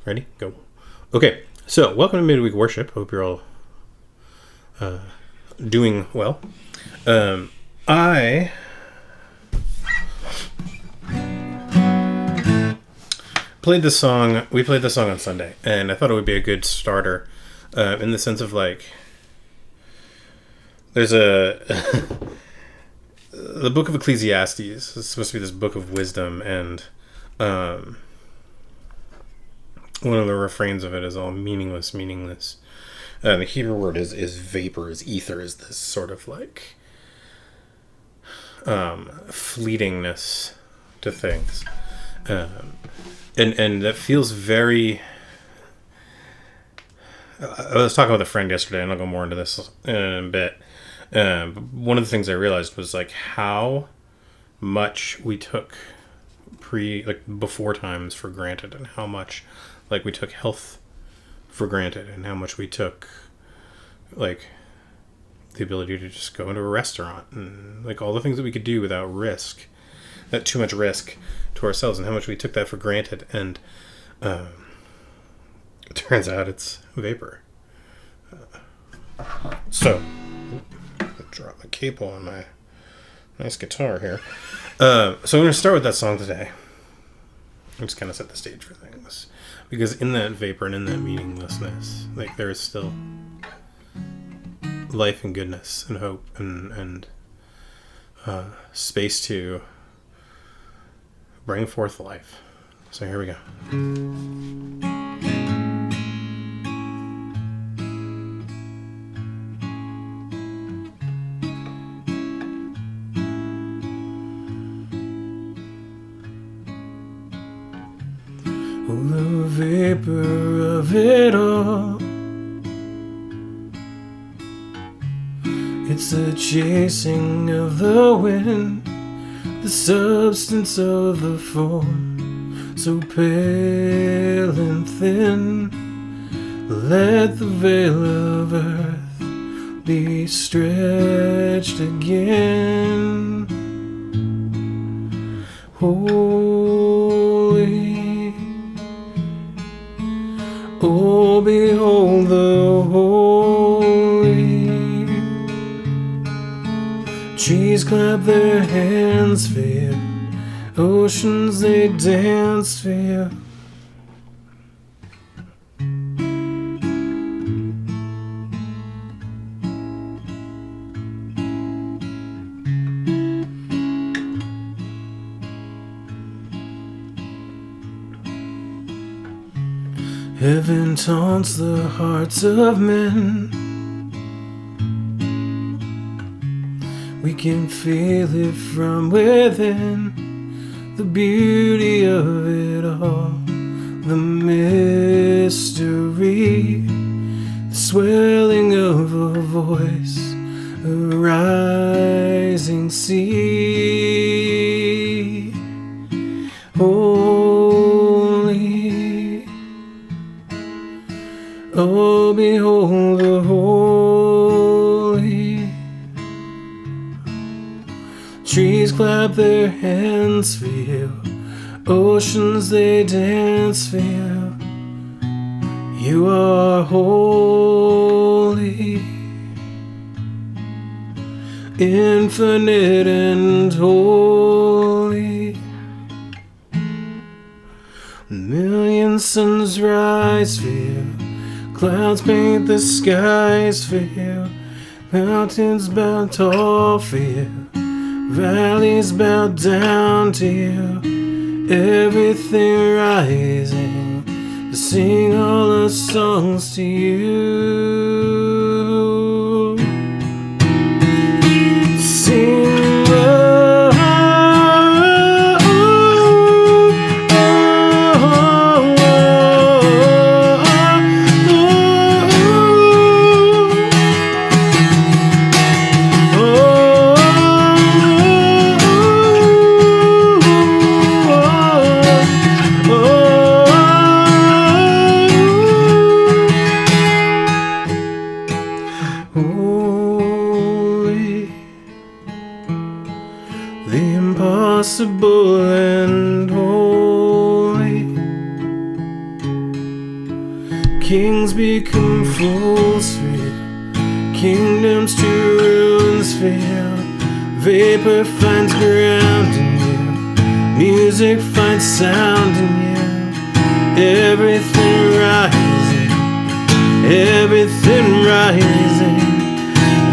Ready? Go. Okay, so welcome to Midweek Worship. Hope you're all doing well. I played this song. We played this song on Sunday, and I thought it would be a good starter in the sense of like, there's the book of Ecclesiastes is supposed to be this book of wisdom, and one of the refrains of it is all meaningless. The Hebrew word is vapor, is ether, is this sort of like fleetingness to things. And that feels very... I was talking with a friend yesterday, and I'll go more into this in a bit. One of the things I realized was like how much we took before times for granted, and how much like we took health for granted, and how much we took like the ability to just go into a restaurant, and like all the things that we could do without risk, not too much risk to ourselves, and how much we took that for granted. And it turns out it's vapor. So drop my cable on my nice guitar here. So I'm going to start with that song today. I'm just kind of set the stage for things, because in that vapor and in that meaninglessness, like there is still life and goodness and hope and space to bring forth life. So here we go. Oh, the vapor of it all, it's the chasing of the wind, the substance of the form, so pale and thin. Let the veil of earth be stretched again. Holy, oh, behold the holy. Trees clap their hands for you, oceans they dance for you. Heaven taunts the hearts of men. We can feel it from within, the beauty of it all, the mystery, the swelling of a voice, a rising sea. Holy, oh, behold the holy. Trees clap their hands for you, oceans they dance for you. You are holy, infinite and holy. Million suns rise for you, clouds paint the skies for you, mountains bow tall for you, valleys bow down to you, everything rising to sing all the songs to you. Sing Kings become fools for you. Kingdoms to ruins feel. Vapor finds ground in you. Music finds sound in you. Everything rising. Everything rising.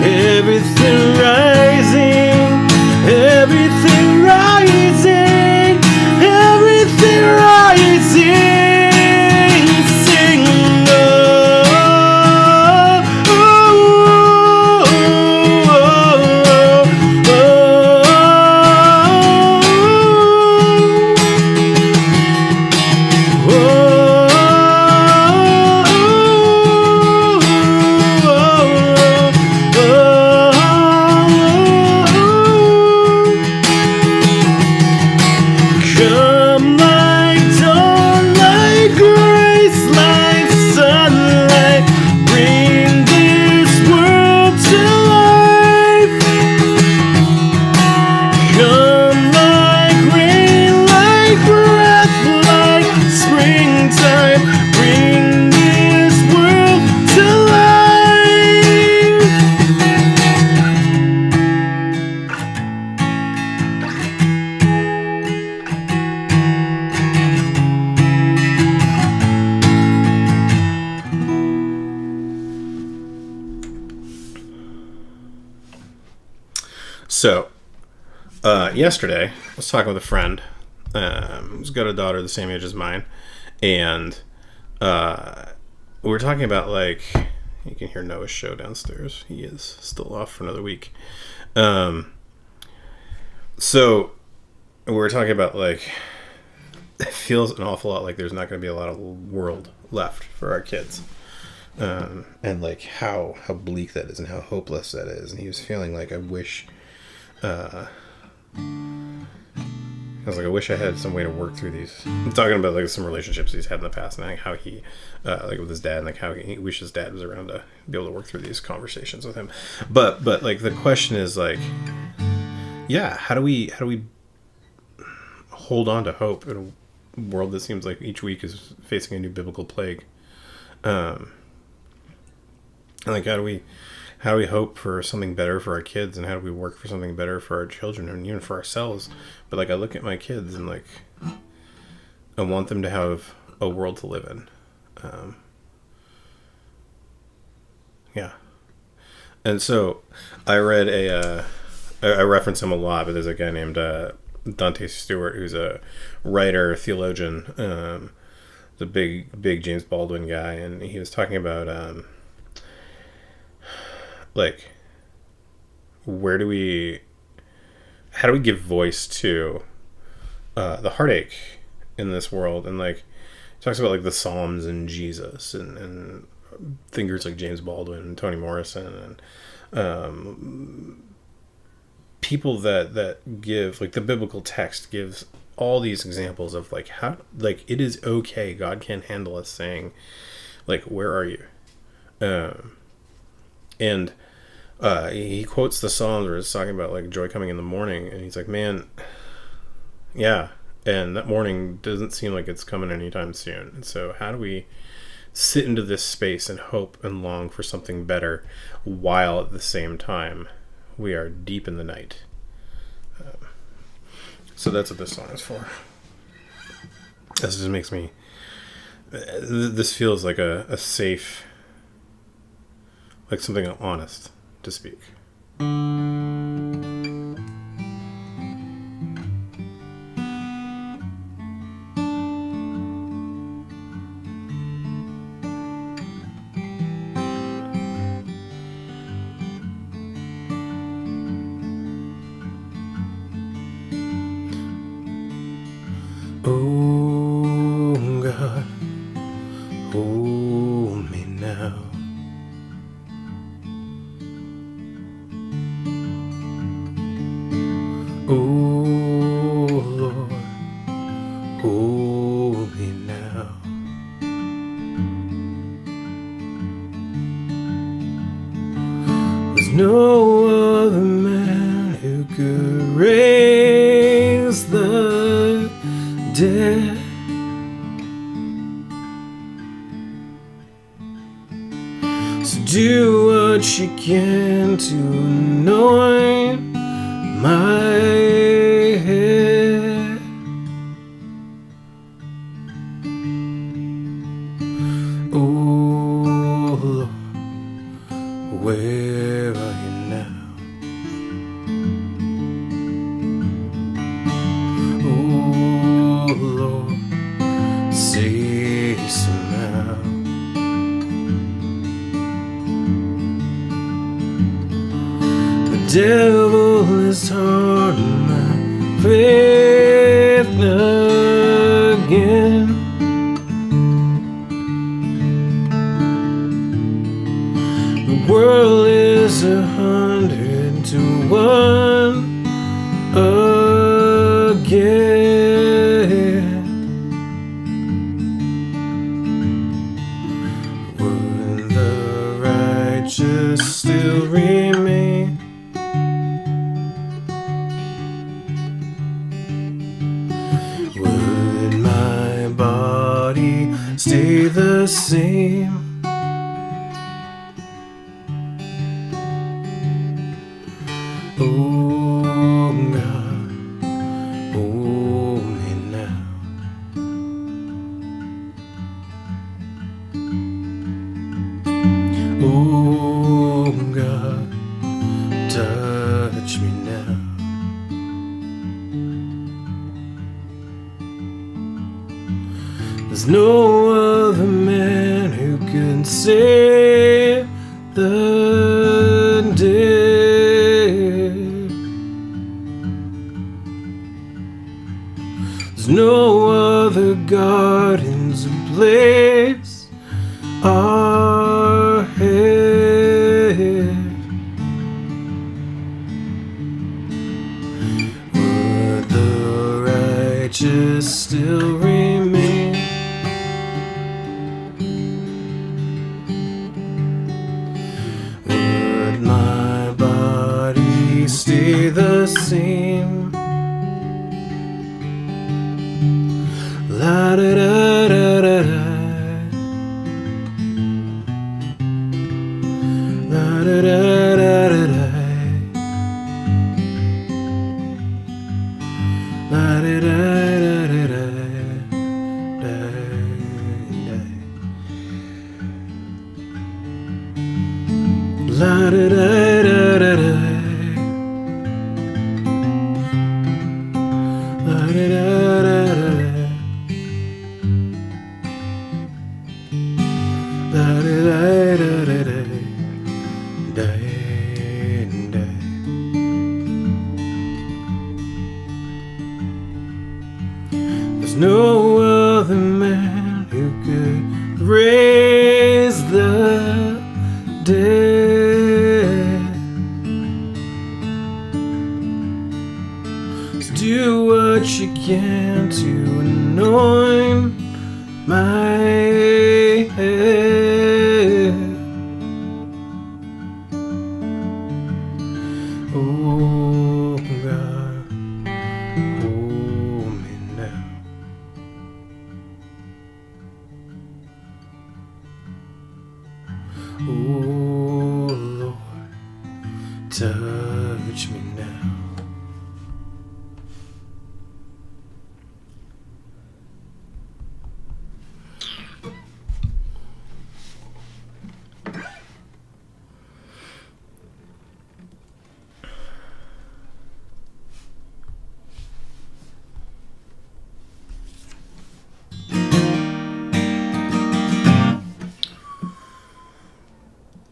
Everything rising. Everything rising. Everything rising. Sing, oh, oh, oh, oh, oh, come like dawn, like grace, like sunlight, bring this world to life. Come like rain, like breath, like springtime, bring this world to life. So, yesterday, I was talking with a friend who's got a daughter the same age as mine, and we were talking about, like, you can hear Noah's show downstairs. He is still off for another week. So, we were talking about, like, it feels an awful lot like there's not going to be a lot of world left for our kids. And, like, how bleak that is and how hopeless that is. And he was feeling like, I wish I wish I had some way to work through these. I'm talking about, like, some relationships he's had in the past and, like, how he, like, with his dad, and, like, how he wishes his dad was around to be able to work through these conversations with him. But like, the question is, like, yeah, how do we hold on to hope in a world that seems like each week is facing a new biblical plague? And, like, how do we hope for something better for our kids, and how do we work for something better for our children and even for ourselves? But, like, I look at my kids and, like, I want them to have a world to live in. Yeah. And so I read I reference him a lot, but there's a guy named Dante Stewart, who's a writer, theologian, the big James Baldwin guy, and he was talking about like, how do we give voice to the heartache in this world? And, like, he talks about, like, the Psalms and Jesus and thinkers like James Baldwin and Toni Morrison and people that give, like, the biblical text gives all these examples of, like, how, like, it is okay, God can handle us saying, like, where are you? And he quotes the Psalms where it's talking about, like, joy coming in the morning, and he's like, man, yeah, and that morning doesn't seem like it's coming anytime soon. And so how do we sit into this space and hope and long for something better while at the same time we are deep in the night? So that's what this song is for. This just makes me, this feels like a safe, like something honest to speak. Oh God, hold me now. Oh Lord, hold me now. There's no other man who could raise the dead. So do what you can to anoint my head. Oh Lord, where are you now? Oh Lord, say somehow. The devil is hard on my faith again. The world is 100 to 1 again. Would the righteous still remain? Would my body stay the same? Oh God, hold me now. Oh God, touch me now. There's no other man who can save the dead. There's no other gardens of place our head. Would the righteous still remain? Would my body stay the same? La da da da da da. La da da da da da. La da da da da da. Da da. La da da da da da. La da da da da. Da da da da da da. Da da. There's no other man who could raise the dead. So do what you can to anoint my head. Oh God, hold me now. Oh Lord, touch me now.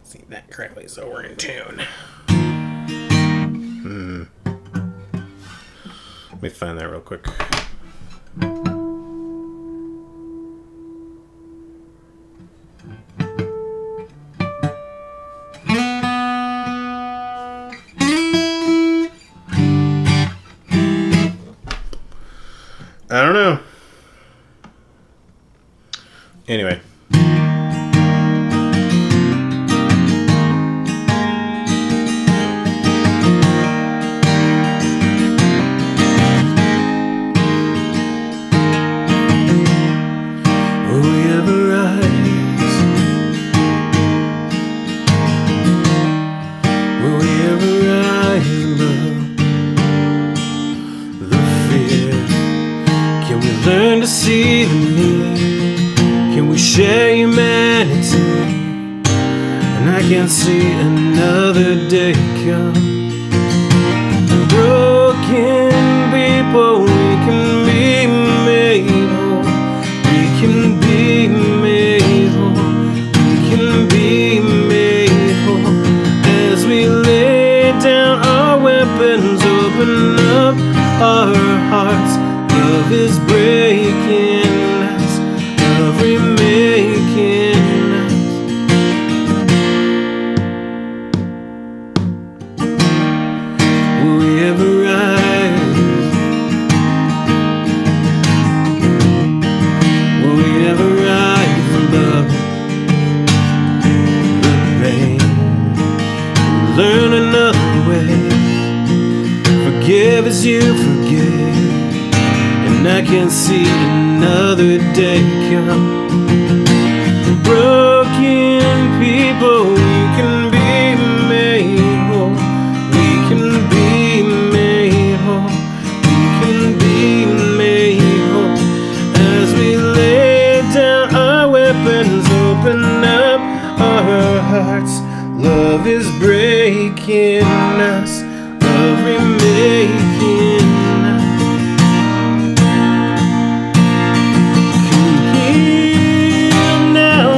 See that correctly, so we're in tune. Let me find that real quick. I don't know. Anyway. share humanity, and I can see another day come. Broken people, we can be made whole. We can be made whole. We can be made whole. As we lay down our weapons, open up our hearts. Love is breaking us, love remaking us. Will we ever rise? Will we ever rise above the pain? Learn another way. Forgive as you forgive, and I can see another day come. Broken people, we can be made whole. We can be made whole. We can be made whole. As we lay down our weapons, open up our hearts. Love is breaking us, love remaking us. Come heal now,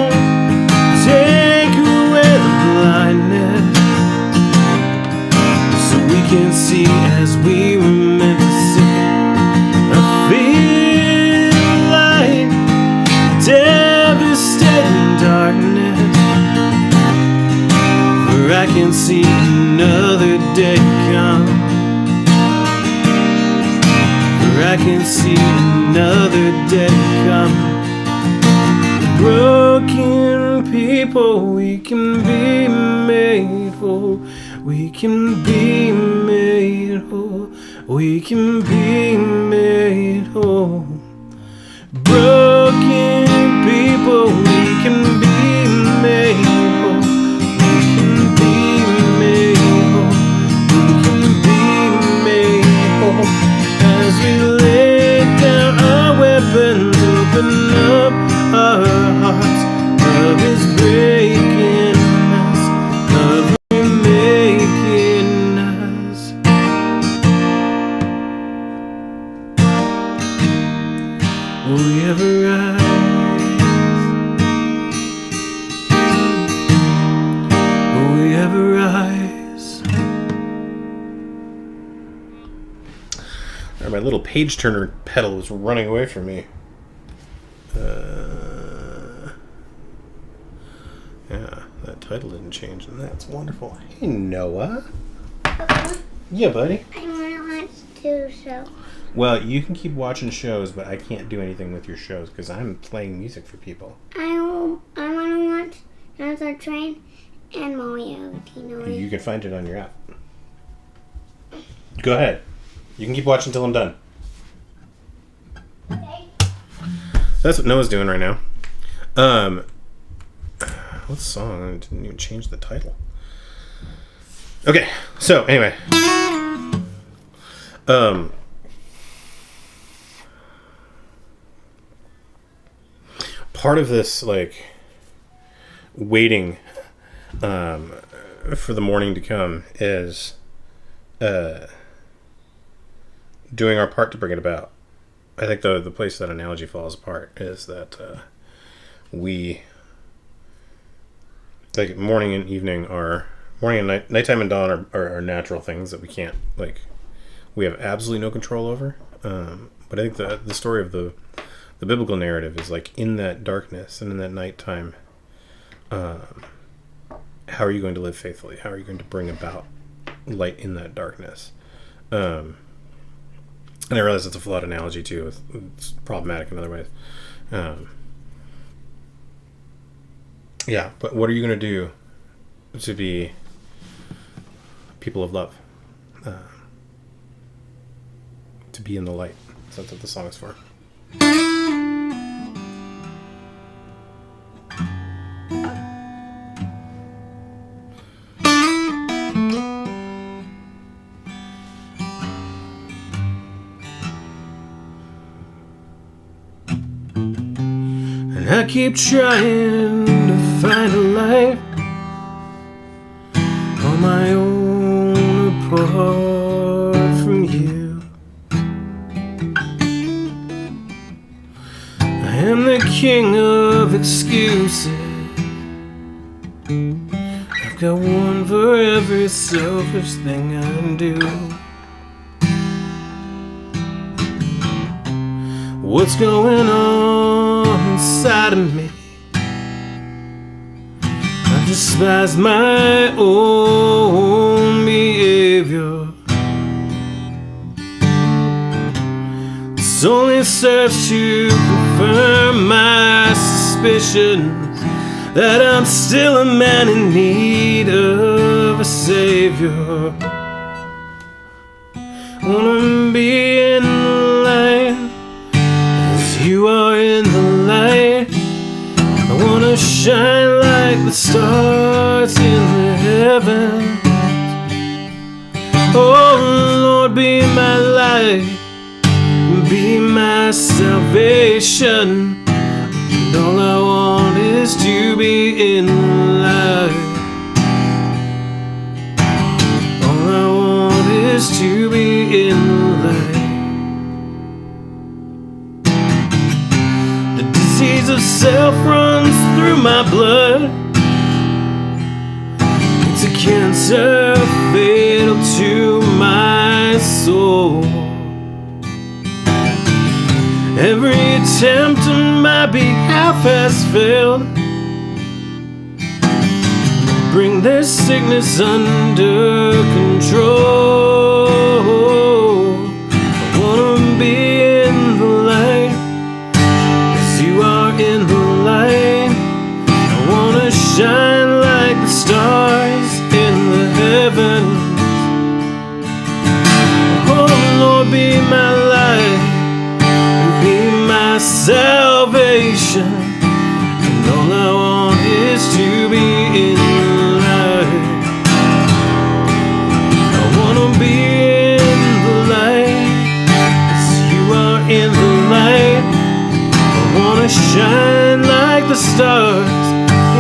take away the blindness, so we can see as we were meant to see. I feel like devastating darkness, for I can see another day come. For I can see another day come. Broken people, we can be made whole. We can be made whole. We can be made whole. Broken people, we can be made whole. We can be made whole. We can be made whole. As we lay down our weapons, open up our hearts. Love is breaking us, love remaking us. Will we ever rise? Will we ever rise? My little page turner pedal was running away from me. Yeah, that title didn't change, and that's wonderful. Hey, Noah. Papa, Yeah, buddy. I want to watch the show. Well, you can keep watching shows, but I can't do anything with your shows because I'm playing music for people. I want to watch Another Train and Mario. Do you know You can find it on your app. Go ahead. You can keep watching until I'm done. Okay. That's what Noah's doing right now. What song? I didn't even change the title. Okay, so anyway. Part of this, like, waiting for the morning to come is doing our part to bring it about. I think the place that analogy falls apart is that we, like, morning and evening are, morning and nighttime and dawn are natural things that we can't, like, we have absolutely no control over. But I think the story of the biblical narrative is, like, in that darkness and in that nighttime, how are you going to live faithfully? How are you going to bring about light in that darkness? And I realize it's a flawed analogy too. It's problematic in other ways. Yeah, but what are you going to do to be people of love? To be in the light. So that's what the song is for. And I keep trying to find a life on my own apart from you. I am the king of excuses. I've got one for every selfish thing I do. What's going on inside of me? I despise my own behavior. This only serves to confirm my suspicions that I'm still a man in need of a savior. Wanna be in the light as you are in the light. I wanna shine like the stars in the heavens. Oh Lord, be my light, be my salvation. And all I want is to be in the light. All I want is to be in the light. The disease of self runs through my blood. It's a cancer fatal to my soul. Every attempt on my behalf has failed. Bring this sickness under control. I wanna be in the light as you are in the light. I wanna shine like the stars in the heavens. Oh Lord, be my light, my salvation. And all I want is to be in the light. I wanna be in the light as you are in the light. I wanna shine like the stars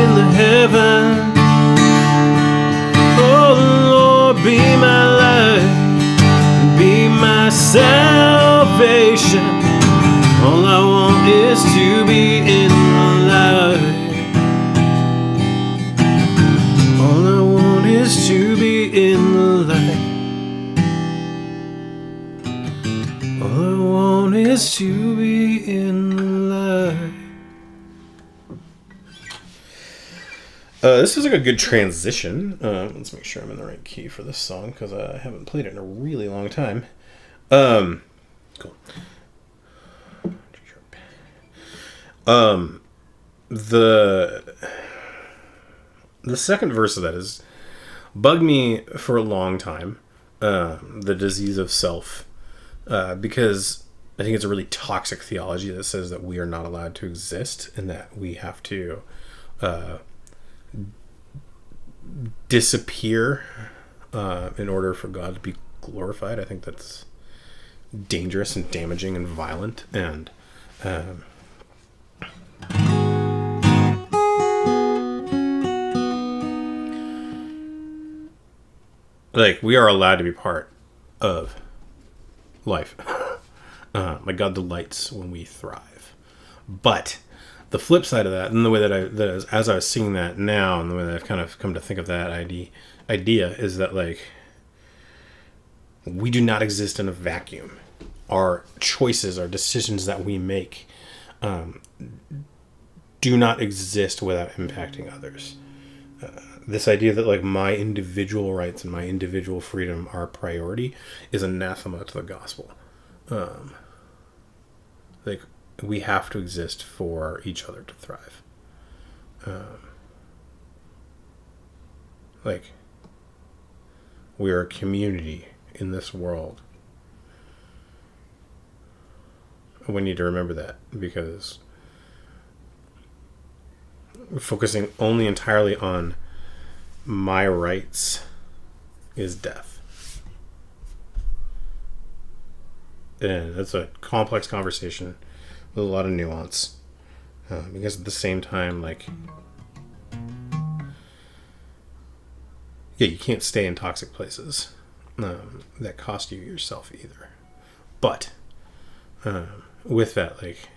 in the heaven. Oh Lord, be my light, be my salvation. All I want is to be in the light. All I want is to be in the light. All I want is to be in the light. This is like a good transition. Let's make sure I'm in the right key for this song because I haven't played it in a really long time. Cool. The second verse of that is bugged me for a long time. The disease of self, because I think it's a really toxic theology that says that we are not allowed to exist and that we have to disappear in order for God to be glorified. I think that's dangerous and damaging and violent, and like we are allowed to be part of life. Like God delights when we thrive. But the flip side of that, and the way that as I was seeing that now, and the way that I've kind of come to think of that idea is that like we do not exist in a vacuum. Our choices, our decisions that we make, do not exist without impacting others. This idea that like my individual rights and my individual freedom are a priority is anathema to the gospel. Like we have to exist for each other to thrive. Like we are a community in this world. We need to remember that, because focusing only entirely on my rights is death. And that's a complex conversation with a lot of nuance. Because at the same time, like, yeah, you can't stay in toxic places that cost you yourself either. But with that, like,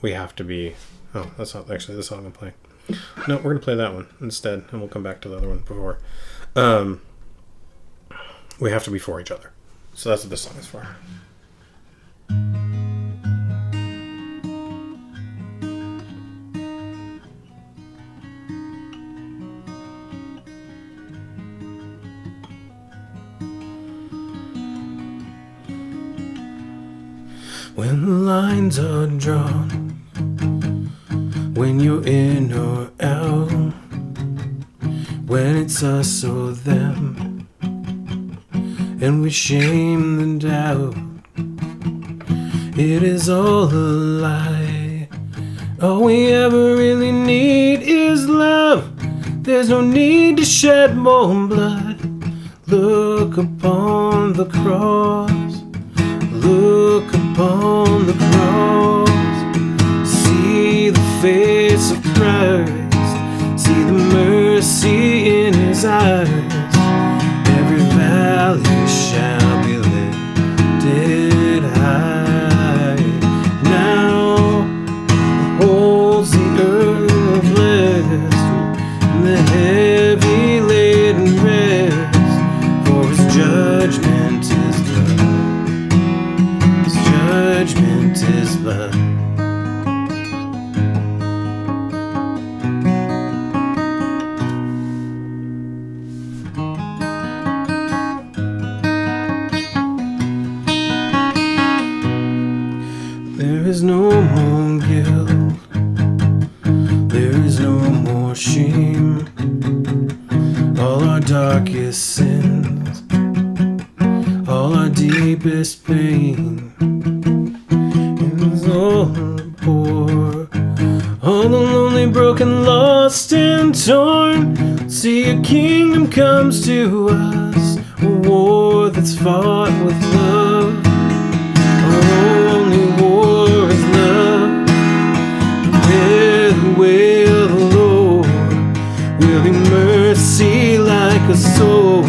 we have to be. Oh, that's not actually the song I'm playing. No, we're gonna play that one instead, and we'll come back to the other one before. We have to be for each other. So that's what this song is for. When the lines are drawn, when you're in or out, when it's us or them, and we shame the doubt, it is all a lie. All we ever really need is love. There's no need to shed more blood. Look upon the cross. Look upon the cross. See the face of Christ. See the mercy in his eyes. Every valley shall be lifted high. Now holds the earth blessed, and the heavy laden rest. For his judgment is love. His judgment is love. There is no more guilt. There is no more shame. All our darkest sins, all our deepest pain, is all poor. All the lonely, broken, lost, and torn. See, a kingdom comes to us, a war that's fought with love. Our only war is love. With will the Lord, will be mercy like a sword.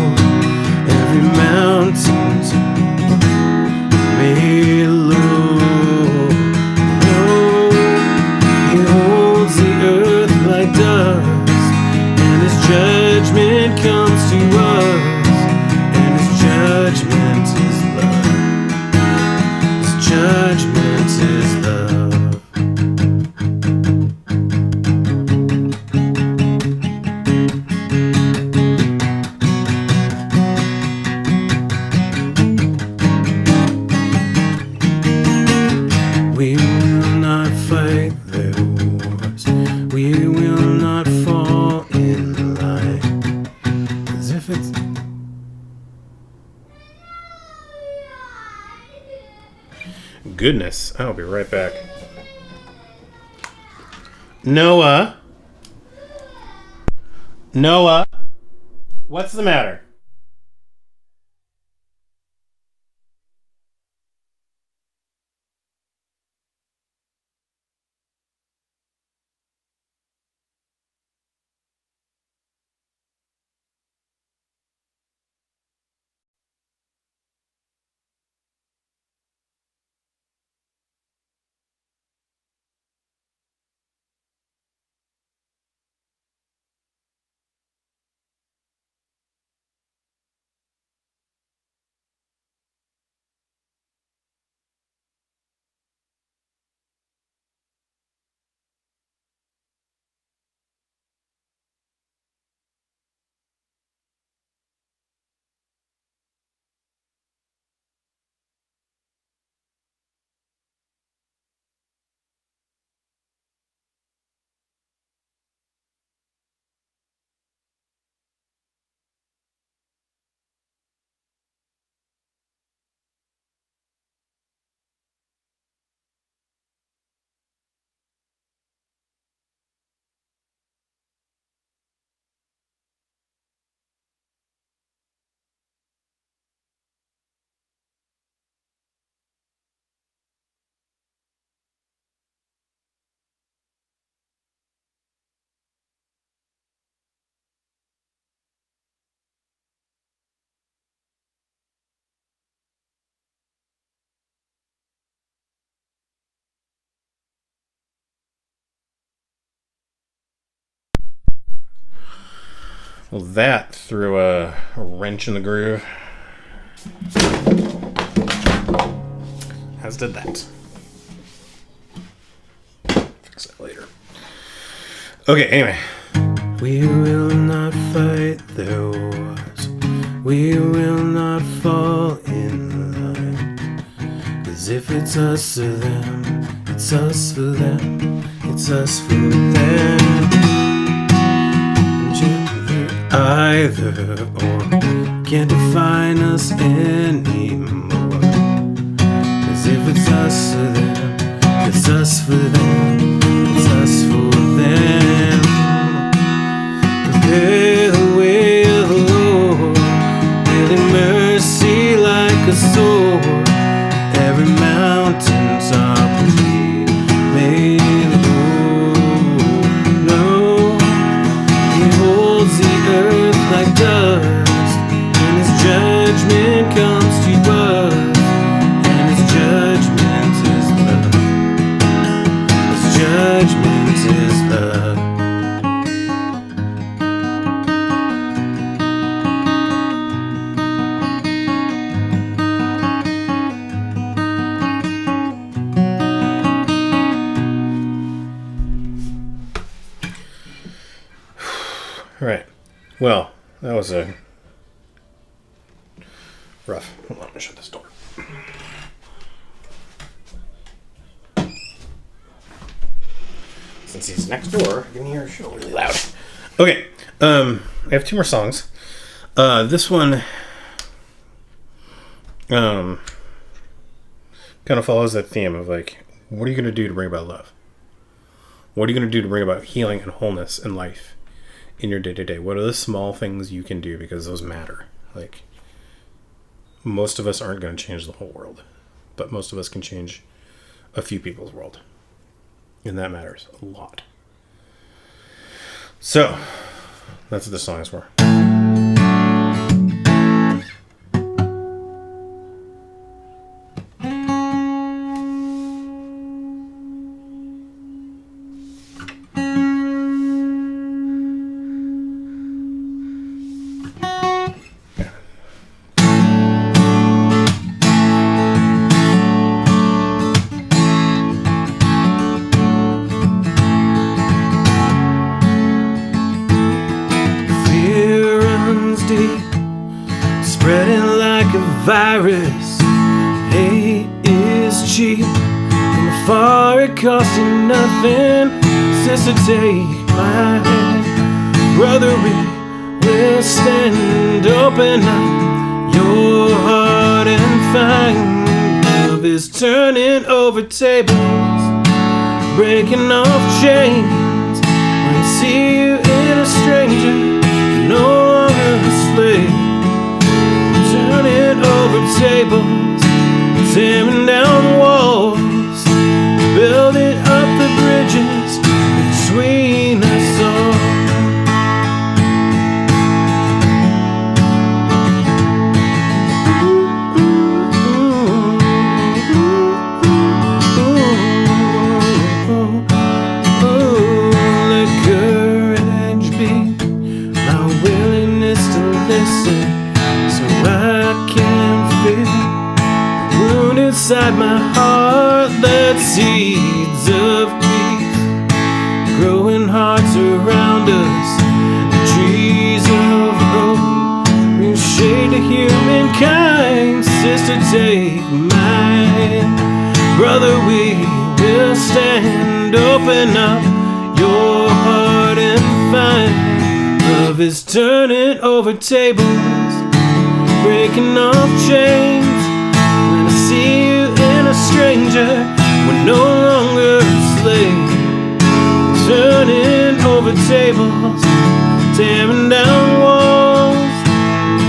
Every mountain made low. No, he holds the earth like dust, and his judgment comes to us, and his judgment is love. His judgment is love. We will not fight their wars. We will not fall in line. As if it's... Goodness, I'll be right back. Noah? Noah? What's the matter? Well, that threw a wrench in the groove. As did that. Fix that later. Okay, anyway. We will not fight their wars. We will not fall in line. 'Cause if it's us or them, it's us for them. It's us for them. Either or can't define us anymore. 'Cause if it's us or them, it's us for them. It's us for them. Prepare the way of the Lord, wielding mercy like a sword. Every mountain top will be made low. No, He holds the earth like dust, and His judgment comes to us, and His judgment is love. His judgment is love. Right. Well, that was a rough. Hold on, let me shut this door. Since he's next door, I can hear a show really loud. Okay, I have 2 more songs. This one kind of follows that theme of like, what are you going to do to bring about love? What are you going to do to bring about healing and wholeness in life? In your day-to-day, what are the small things you can do, because those matter? Like, most of us aren't going to change the whole world, but most of us can change a few people's world, and that matters a lot. So that's what this song is for. Spreading like a virus. Hate is cheap. From afar it costs you nothing. Sister, take my hand. Brother, we will stand. Open up your heart and find love is turning over tables, breaking off chains. When you see you in a stranger, you're no longer a slave. Turning over tables, tearing down walls, building up the bridges between us all. Let courage be my willingness to listen, so I can feel the wound inside my heart. Let seeds of peace growing hearts around us, the trees of hope bring shade to humankind. Sister, take my hand. Brother, we will stand. Open up your heart and find love is turning over tables, breaking off chains. When I see you in a stranger, we're no longer a slave. Turning over tables, tearing down walls,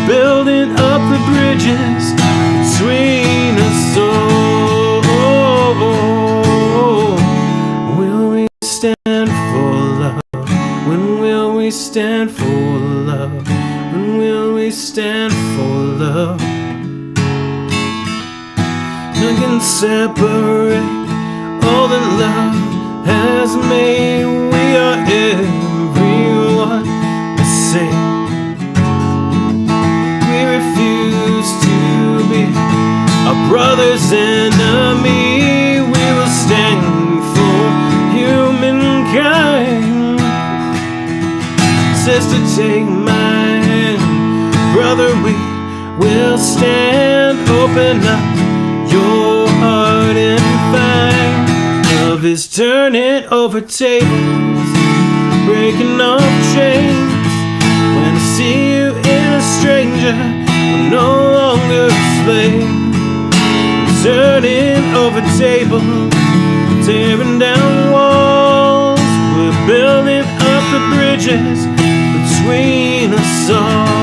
building up the bridges between us all. Will we stand for love? When will we stand for love? When will we stand for love? Nothing can separate all that love has made. We are everyone the same. his enemy. We will stand for humankind. Sister, take my hand. Brother, we will stand. Open up your heart and find love is turning over tables, breaking off chains. When I see you in a stranger, we're no longer a slave. Turning over tables, tearing down walls. We're building up the bridges between us all.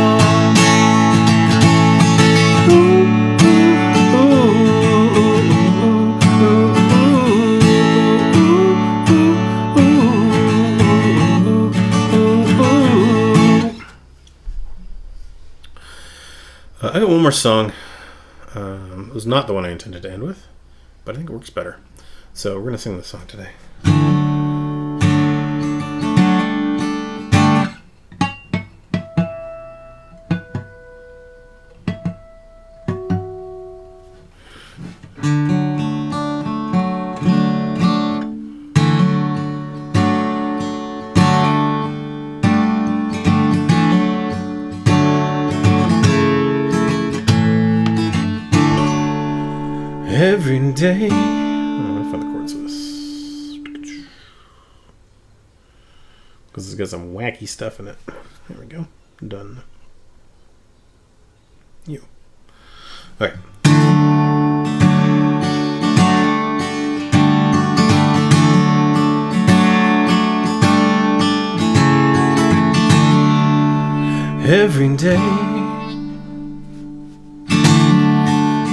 I got one more song. It was not the one I intended to end with, but I think it works better. So we're going to sing this song today. Every day, I'm going to find the chords of this, because it's got some wacky stuff in it. There we go. Done. You. All right. Every day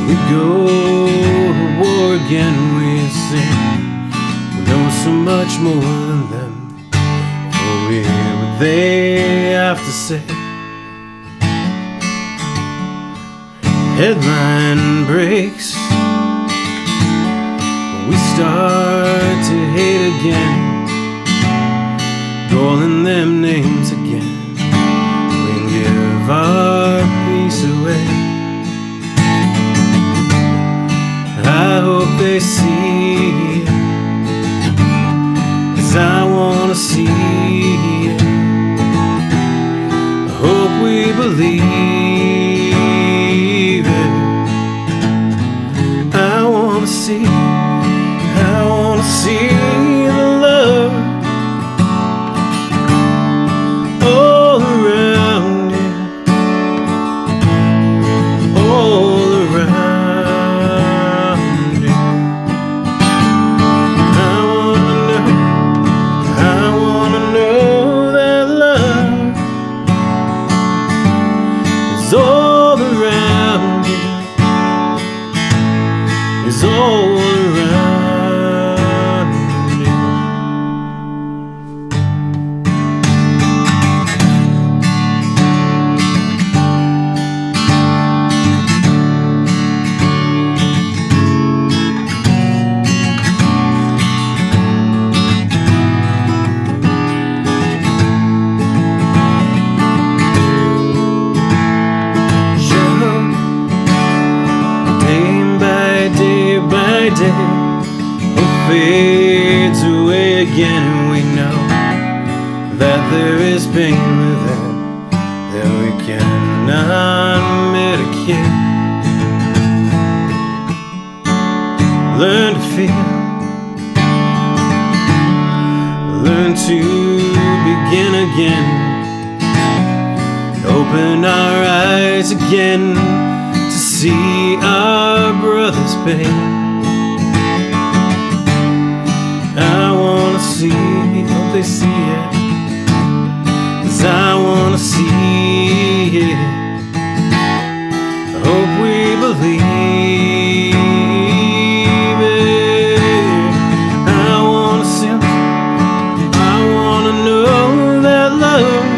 we go to war again, we sing. We know so much more than them, for we hear what they have to say. Headline breaks, we start to hate again, calling them names again. We give our peace away. I hope they see it, 'cause I wanna see it. I hope we believe it. I wanna see the love all around you, all around. All around you, is all around you. Day hope fades away again, and we know that there is pain within that we cannot medicate. Learn to feel, learn to begin again, open our eyes again to see our brother's pain. I wanna see, hope they see it, 'cause I wanna see it. I hope we believe it. I wanna see, I wanna know that love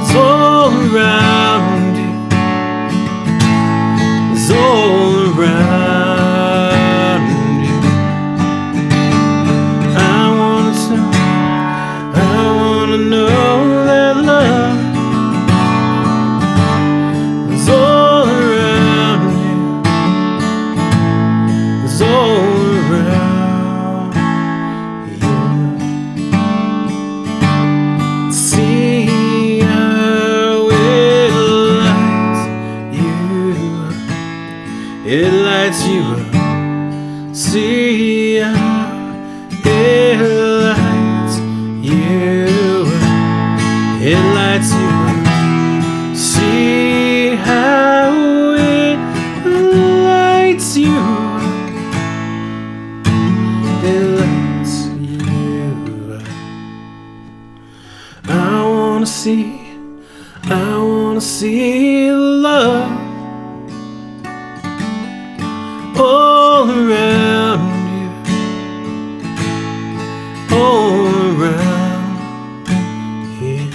is all around you, is all around. No See how it lights you. It lights you. See how it lights you. It lights you. I wanna see love all around you, all around you.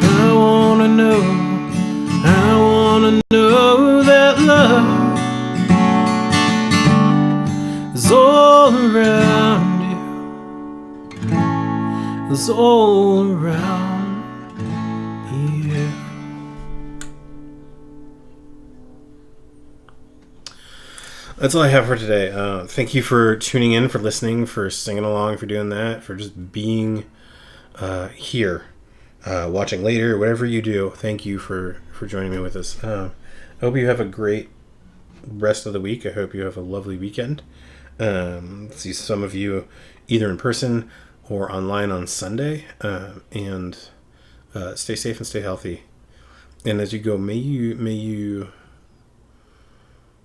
I wanna know that love is all around you, is all around you. That's all I have for today. Thank you for tuning in, for listening, for singing along, for doing that, for just being here, watching later, whatever you do. Thank you for joining me with this. I hope you have a great rest of the week. I hope you have a lovely weekend. See some of you either in person or online on Sunday. And stay safe and stay healthy. And as you go, may you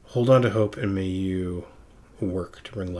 hold on to hope, and may you work to bring love